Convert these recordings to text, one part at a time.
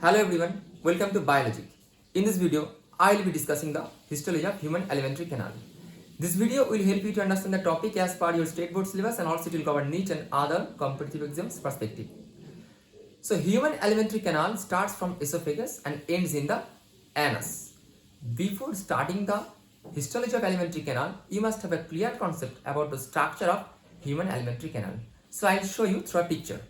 Hello everyone, welcome to Biology. In this video, I will be discussing the histology of human alimentary canal. This video will help you to understand the topic as per your state board syllabus and also it will cover NEET and other competitive exams perspective. So human alimentary canal starts from esophagus and ends in the anus. Before starting the histology of alimentary canal, you must have a clear concept about the structure of human alimentary canal. So I will show you through a picture.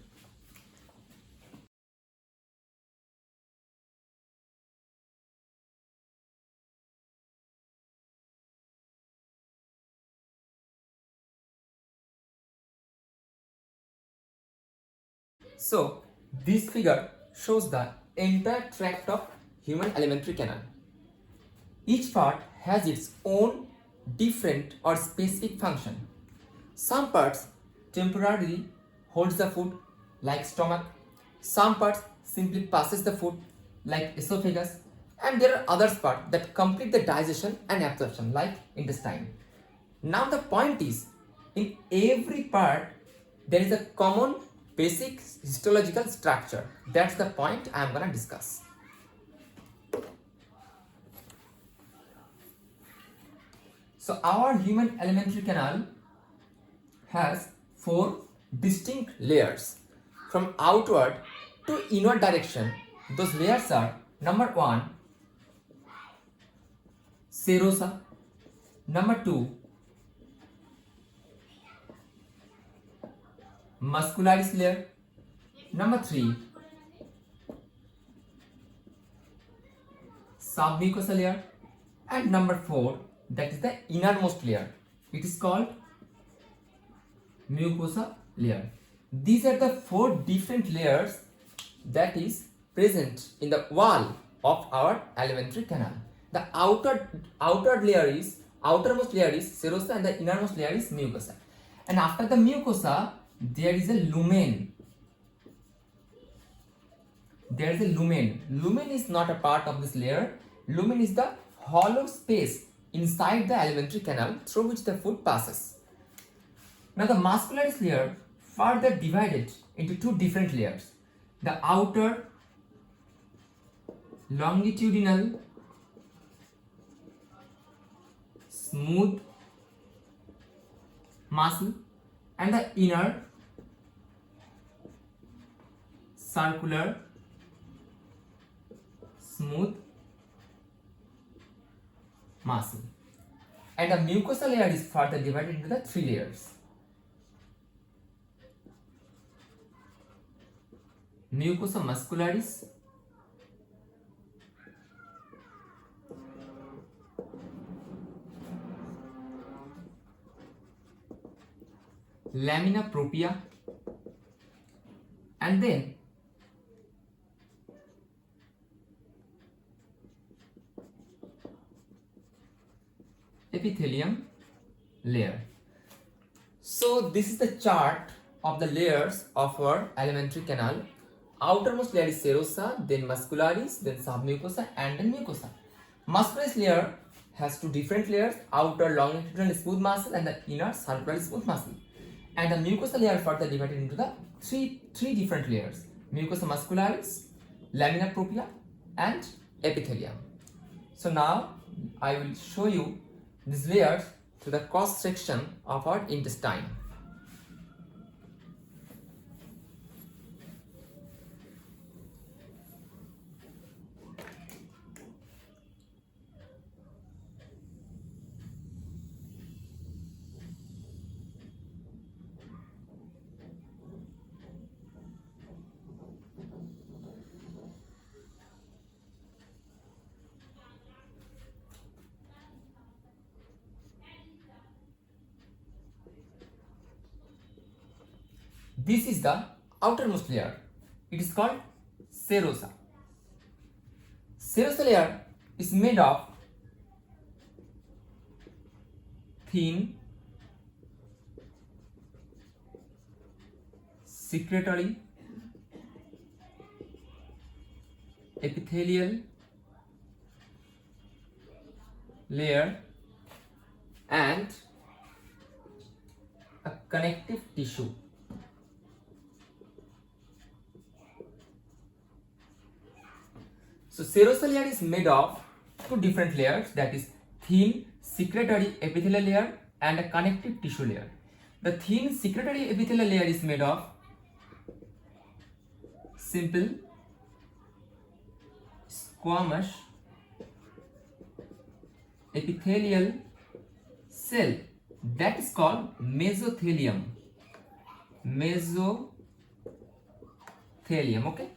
So, this figure shows the entire tract of human alimentary canal. Each part has its own different or specific function. Some parts temporarily holds the food like stomach. Some parts simply passes the food like esophagus. And there are other parts that complete the digestion and absorption like intestine. Now the point is, in every part there is a common basic histological structure. That's the point I am going to discuss. So our human alimentary canal has four distinct layers. From outward to inward direction, those layers are: number 1, serosa; number 2, muscularis layer; number 3, submucosal layer; and number 4, that is the innermost layer. It is called mucosa layer. These are the four different layers that is present in the wall of our alimentary canal. The outermost layer is serosa and the innermost layer is mucosa. And after the mucosa, there is a lumen. There is a lumen. Lumen is not a part of this layer. Lumen is the hollow space inside the alimentary canal through which the food passes. Now the muscularis layer further divided into two different layers. The outer longitudinal smooth muscle and the inner circular smooth muscle. And the mucosal layer is further divided into the three layers. Mucosa muscularis, lamina propria, and then epithelium layer. So this is the chart of the layers of our alimentary canal. Outermost layer is serosa, then muscularis, then submucosa, and then mucosa. Muscularis layer has two different layers: outer longitudinal smooth muscle and the inner circular smooth muscle. And the mucosa layer further divided into the three different layers: mucosa muscularis, lamina propria, and epithelium. So now I will show you these layers to the cross section of our intestine. This is the outermost layer. It is called serosa. Serosa layer is made of thin secretory epithelial layer and a connective tissue. So serosal layer is made of two different layers, that is thin secretory epithelial layer and a connective tissue layer. The thin secretory epithelial layer is made of simple squamous epithelial cell that is called mesothelium. Okay,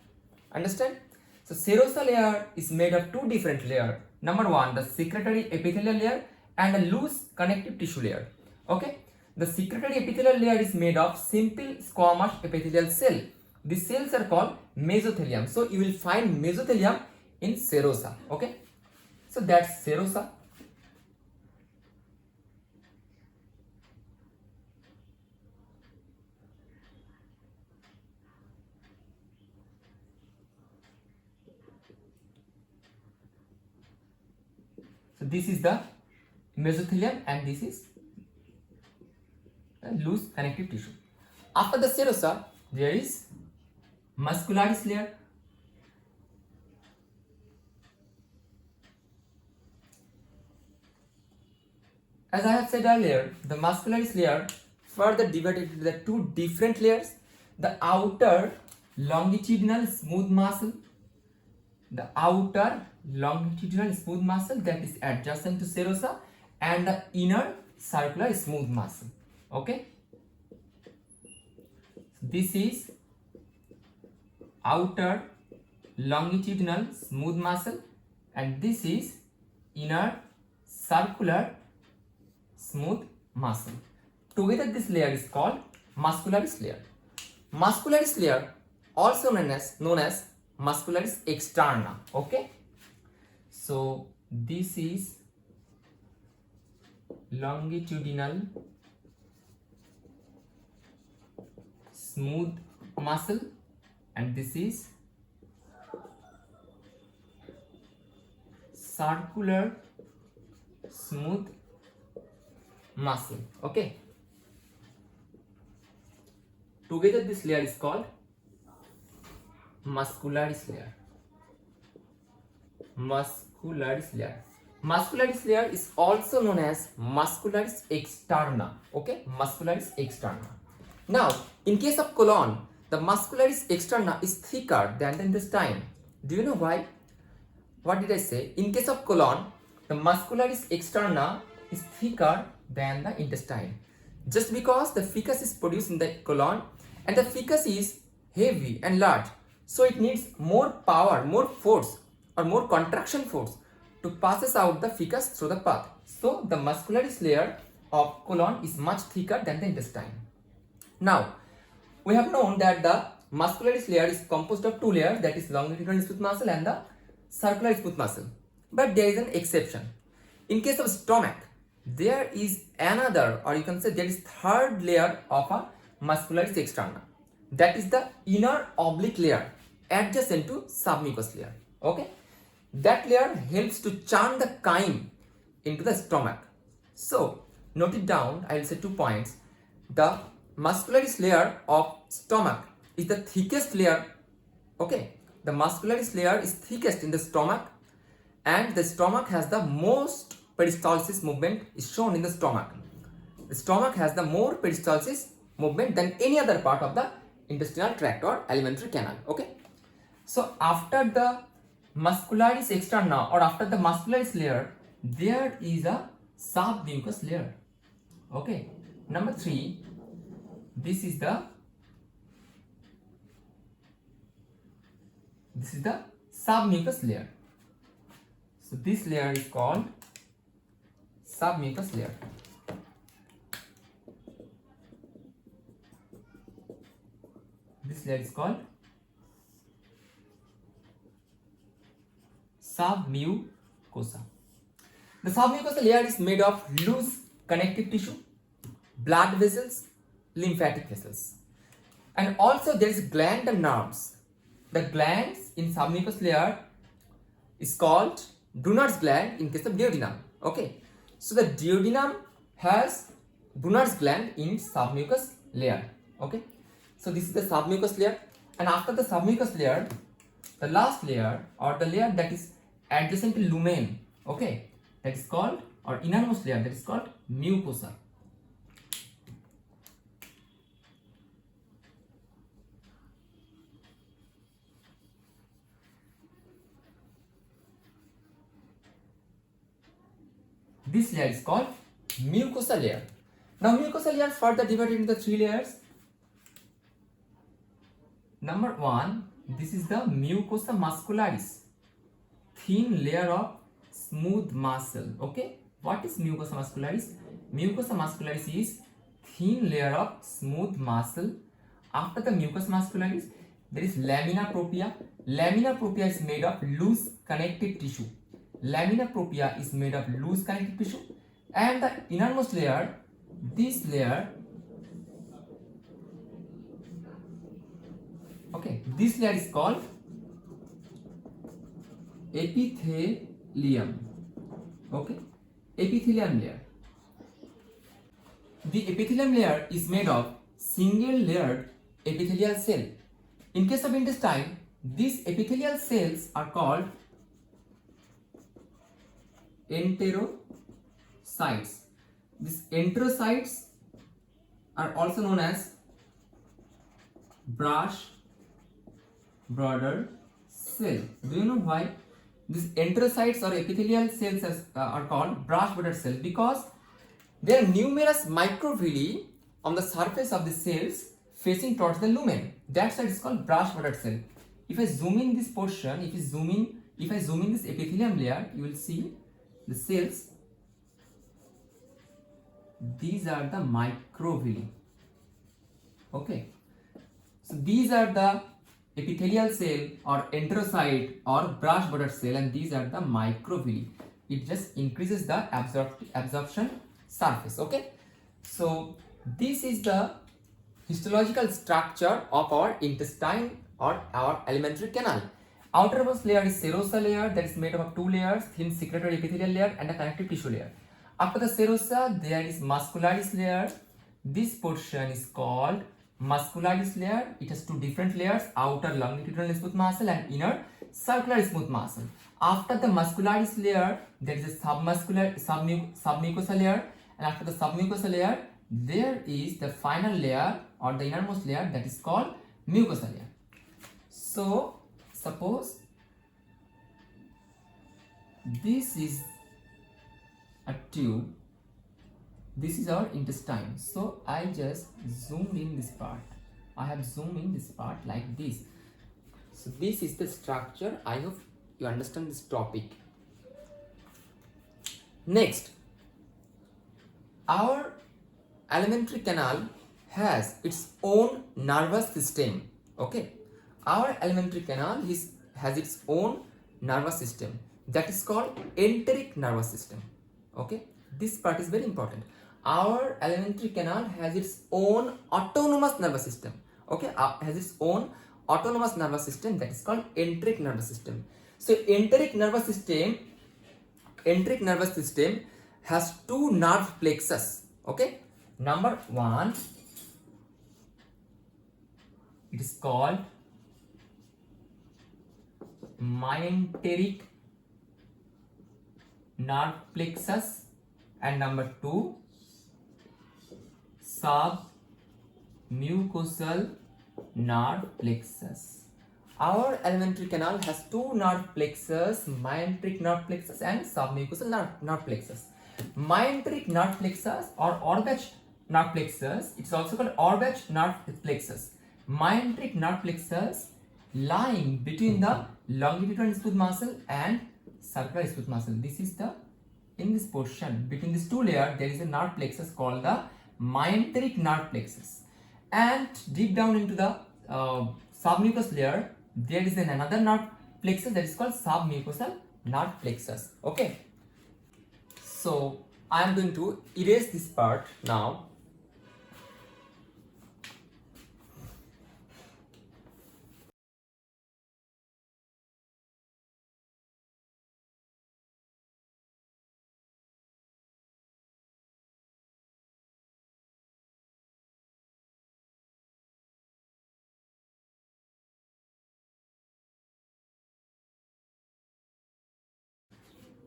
understand? So serosal layer is made of two different layers. Number one, the secretory epithelial layer and a loose connective tissue layer. Okay, the secretory epithelial layer is made of simple squamous epithelial cell. These cells are called mesothelium. So you will find mesothelium in serosa. Okay, so that's serosa. So this is the mesothelium and this is a loose connective tissue. After the serosa, there is muscularis layer. As I have said earlier, the muscularis layer further divided into the two different layers. The outer longitudinal smooth muscle, that is adjacent to serosa, and the inner circular smooth muscle. Okay, this is outer longitudinal smooth muscle and this is inner circular smooth muscle. Together this layer is called muscularis layer. Muscularis layer also known as muscularis externa. Okay, so this is longitudinal smooth muscle and this is circular smooth muscle. Okay, together this layer is called muscularis layer. Muscularis layer is also known as muscularis externa. Okay, muscularis externa. Now, in case of colon, the muscularis externa is thicker than the intestine. Do you know why? What did I say? In case of colon, the muscularis externa is thicker than the intestine. Just because the fecus is produced in the colon and the fecus is heavy and large, so it needs more power, more force or more contraction force to passes out the fecus through the path. So the muscularis layer of colon is much thicker than the intestine. Now, we have known that the muscularis layer is composed of two layers, that is longitudinal smooth muscle and the circular smooth muscle. But there is an exception. In case of stomach, there is another, or you can say there is third layer of a muscularis externa. That is the inner oblique layer adjacent to submucous layer. Okay, that layer helps to churn the chyme into the stomach. So note it down. I will say 2 points. The muscularis layer of stomach is the thickest layer. Okay, the muscularis layer is thickest in the stomach and the stomach has the most peristalsis movement is shown in the stomach. The stomach has the more peristalsis movement than any other part of the intestinal tract or alimentary canal. Okay, so after the muscularis externa or after the muscularis layer, there is a submucous layer. Okay, number 3, this is the submucous layer. So this layer is called submucous layer. This layer is called submucosa. The submucous layer is made of loose connective tissue, blood vessels, lymphatic vessels, and also there is gland and nerves. The glands in submucous layer is called Brunner's gland in case of duodenum. Okay, so the duodenum has Brunner's gland in submucous layer. Okay, so this is the submucous layer, and after the submucous layer, the last layer or the layer that is adjacent to lumen, okay, that is called, or innermost layer, that is called mucosa. This layer is called mucosa layer. Now mucosa layer further divided into the three layers. Number one, this is the mucosa muscularis, thin layer of smooth muscle. Okay, what is mucosa muscularis? Mucosa muscularis is thin layer of smooth muscle. After the mucosa muscularis, there is lamina propria. Lamina propria is made of loose connective tissue. Lamina propria is made of loose connective tissue, and the innermost layer, this layer, okay, this layer is called epithelium. Okay, epithelium layer. The epithelium layer is made of single layered epithelial cell. In case of intestine, these epithelial cells are called enterocytes. These enterocytes are also known as brush border cell. Do you know why these enterocytes or epithelial cells are called brush border cell? Because there are numerous microvilli on the surface of the cells facing towards the lumen. That's why it's called brush border cell. If I zoom in this portion, if I zoom in this epithelium layer, you will see the cells. These are the microvilli. Okay, so these are the epithelial cell or enterocyte or brush border cell, and these are the microvilli. It just increases the absorption surface. Okay, so this is the histological structure of our intestine or our alimentary canal. Outermost layer is serosa layer, that is made up of two layers, thin secretory epithelial layer and a connective tissue layer. After the serosa, there is muscularis layer. This portion is called muscularis layer. It has two different layers, outer longitudinal smooth muscle and inner circular smooth muscle. After the muscularis layer, there is a submucosa layer, and after the submucosa layer, there is the final layer or the innermost layer, that is called mucosa layer. So suppose this is a tube, this is our intestine. So I just zoomed in this part. I have zoomed in this part like this. So this is the structure. I hope you understand this topic. Next, our alimentary canal has its own nervous system. Okay, our alimentary canal has its own nervous system, that is called enteric nervous system. Okay, this part is very important. Our alimentary canal has its own autonomous nervous system. Okay, has its own autonomous nervous system, that is called enteric nervous system. So enteric nervous system has two nerve plexus. Okay, number one, it is called myenteric nerve plexus, and number two, submucosal nerve plexus. Our alimentary canal has two nerve plexus, myenteric nerve plexus and submucosal nerve plexus. Myenteric nerve plexus or Orbach nerve plexus, it's also called Orbach nerve plexus. Myenteric nerve plexus lying between the longitudinal smooth muscle and circular smooth muscle. This is the, in this portion between these two layers, there is a nerve plexus called the myenteric nerve plexus, and deep down into the submucous layer, there is another nerve plexus, that is called submucosal nerve plexus. Okay, so I am going to erase this part now.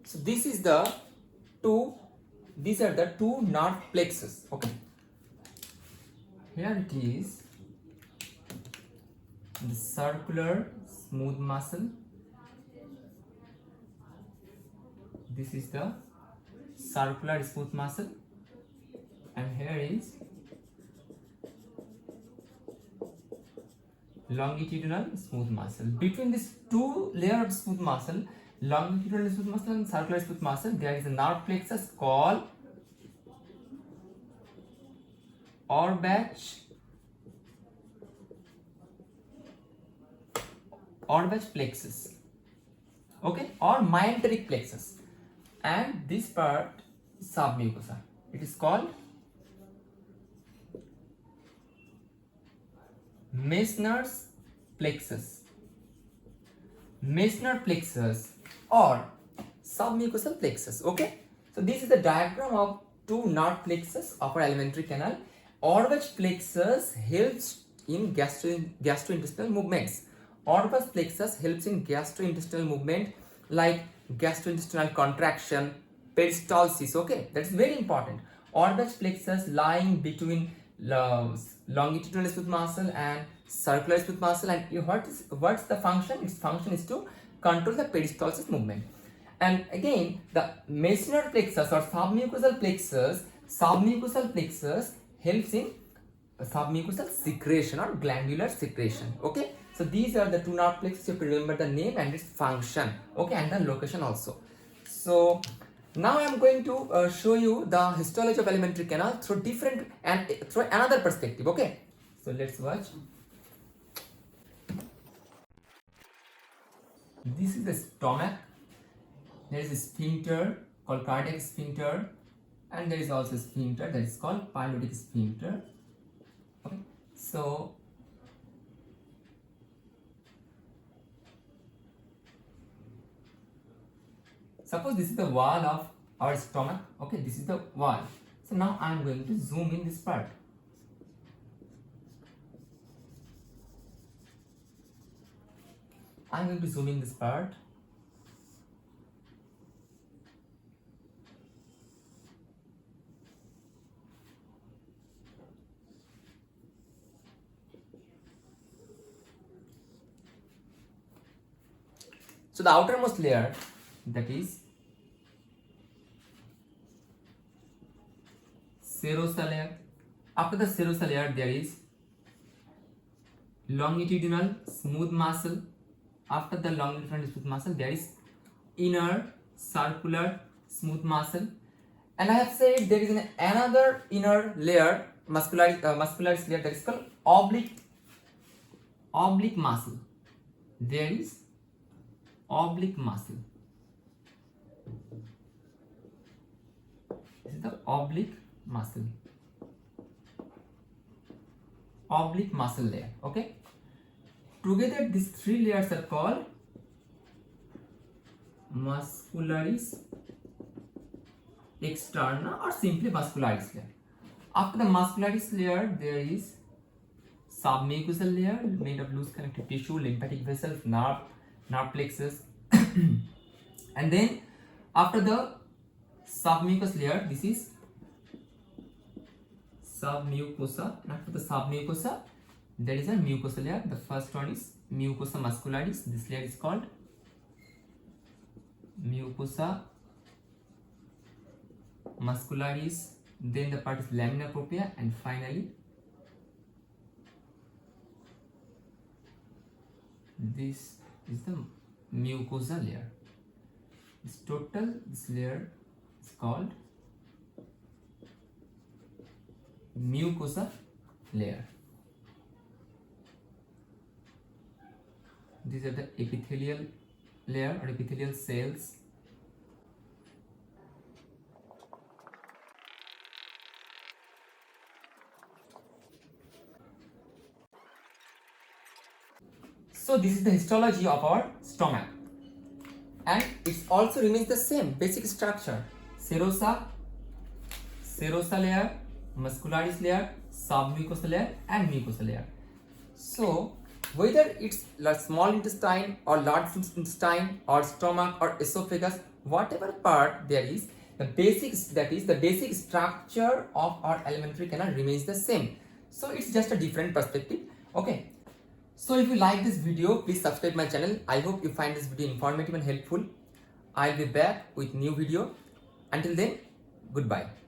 So these are the two nerve plexus. Okay. Here it is the circular smooth muscle. This is the circular smooth muscle, and here is longitudinal smooth muscle. Between these two layers of smooth muscle, longitudinal smooth muscle and circular smooth muscle, there is a nerve plexus called Orbach plexus, okay, or myenteric plexus, and this part is submucosa. It is called Meissner's plexus, Meissner plexus or submucosal plexus. Okay, so this is the diagram of two nerve plexus of our alimentary canal. Orbach plexus helps in gastrointestinal movements. Orbach plexus helps in gastrointestinal movement like gastrointestinal contraction, peristalsis. Okay, that's very important. Orbach plexus lying between longitudinal smooth muscle and circular smooth muscle, and what's the function? Its function is to control the peristalsis movement. And again, the Meissner plexus or submucosal plexus helps in submucosal secretion or glandular secretion. Okay, so these are the two nerve plexus. You have to remember the name and its function, okay, and the location also. So now I am going to show you the histology of alimentary canal through another perspective. Okay, so let's watch. This is the stomach. There is a sphincter called cardiac sphincter, and there is also a sphincter that is called pylotic sphincter. Okay, so suppose this is the wall of our stomach. Okay, this is the wall. So now I am going to zoom in this part. I am going to zoom in this part. So the outermost layer, that is serosa layer. After the serosa layer, there is longitudinal smooth muscle. After the longitudinal smooth muscle, there is inner circular smooth muscle. And I have said there is another inner layer, muscularis layer, that is called oblique muscle. There is oblique muscle. This is the oblique muscle layer. Okay, together these three layers are called muscularis externa or simply muscularis layer. After the muscularis layer, there is submucosal layer made of loose connective tissue, lymphatic vessels, nerve plexus. And then after the submucous layer, this is submucosa, and after the submucosa there is a mucosa layer. The first one is mucosa muscularis. This layer is called mucosa muscularis. Then the part is lamina propria, and finally this is the mucosa layer. This layer is called mucosa layer. These are the epithelial layer or epithelial cells. So this is the histology of our stomach, and it also remains the same basic structure: serosa layer, muscularis layer, submucosal layer, and mucosal layer. So whether it's small intestine or large intestine or stomach or esophagus, whatever part there is, the basics, that is the basic structure of our alimentary canal remains the same. So it's just a different perspective. Okay. So if you like this video, please subscribe my channel. I hope you find this video informative and helpful. I'll be back with new video. Until then, goodbye.